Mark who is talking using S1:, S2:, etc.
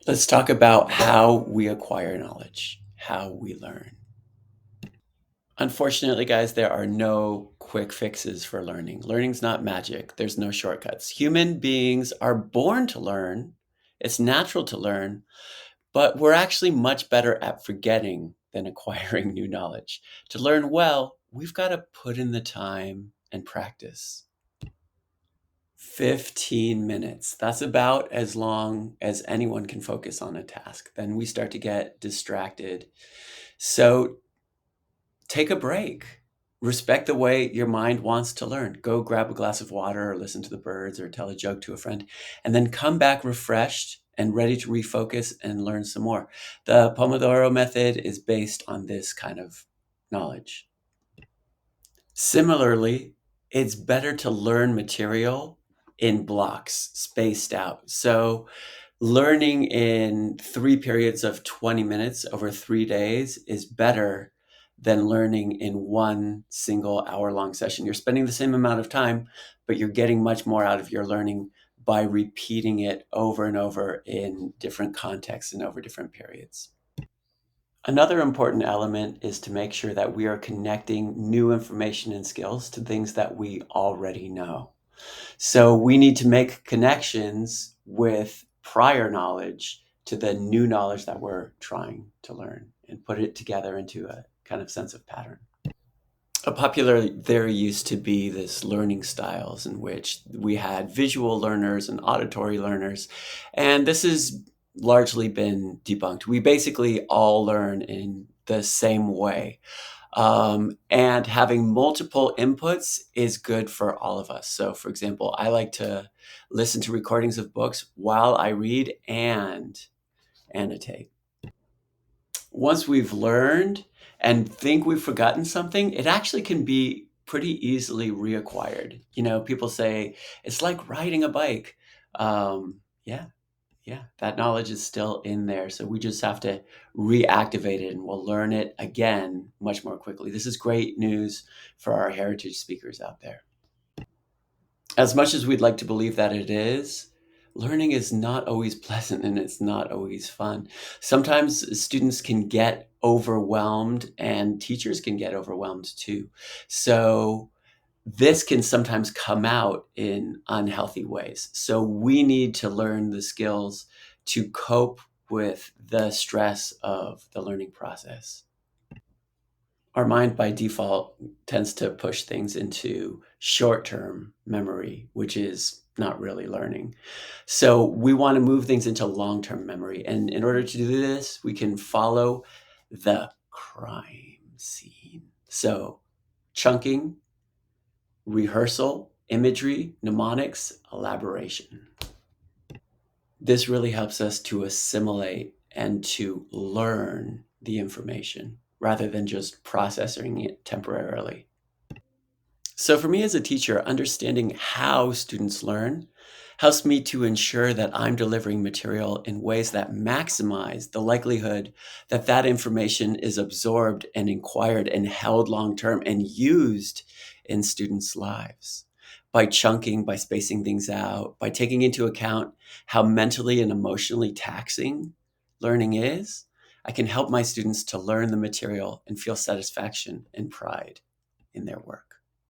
S1: Let's talk about how we acquire knowledge, how we learn. Unfortunately, guys, there are no quick fixes for learning. Learning's not magic. There's no shortcuts. Human beings are born to learn. It's natural to learn, but we're actually much better at forgetting than acquiring new knowledge. To learn well, we've got to put in the time and practice. 15 minutes. That's about as long as anyone can focus on a task. Then we start to get distracted. So take a break. Respect the way your mind wants to learn. Go grab a glass of water or listen to the birds or tell a joke to a friend, and then come back refreshed and ready to refocus and learn some more. The Pomodoro method is based on this kind of knowledge. Similarly, it's better to learn material in blocks, spaced out. So, learning in 3 periods of 20 minutes over 3 days is better than learning in one single hour-long session. You're spending the same amount of time, but you're getting much more out of your learning by repeating it over and over in different contexts and over different periods. Another important element is to make sure that we are connecting new information and skills to things that we already know. So we need to make connections with prior knowledge to the new knowledge that we're trying to learn and put it together into a kind of sense of pattern. A popular there used to be this learning styles in which we had visual learners and auditory learners, and this has largely been debunked. We basically all learn in the same way. And having multiple inputs is good for all of us. So, for example, I like to listen to recordings of books while I read and annotate. Once we've learned and think we've forgotten something, it actually can be pretty easily reacquired. You know, people say it's like riding a bike. Yeah, yeah, that knowledge is still in there. So we just have to reactivate it and we'll learn it again much more quickly. This is great news for our heritage speakers out there. As much as we'd like to believe that it is, learning is not always pleasant and it's not always fun. Sometimes students can get overwhelmed and teachers can get overwhelmed too. So this can sometimes come out in unhealthy ways. So we need to learn the skills to cope with the stress of the learning process. Our mind by default tends to push things into short-term memory, which is not really learning. So we want to move things into long-term memory. And in order to do this, we can follow the crime scene. So chunking, rehearsal, imagery, mnemonics, elaboration. This really helps us to assimilate and to learn the information rather than just processing it temporarily. So for me as a teacher, understanding how students learn helps me to ensure that I'm delivering material in ways that maximize the likelihood that that information is absorbed and acquired and held long term and used in students' lives. By chunking, by spacing things out, by taking into account how mentally and emotionally taxing learning is, I can help my students to learn the material and feel satisfaction and pride in their work.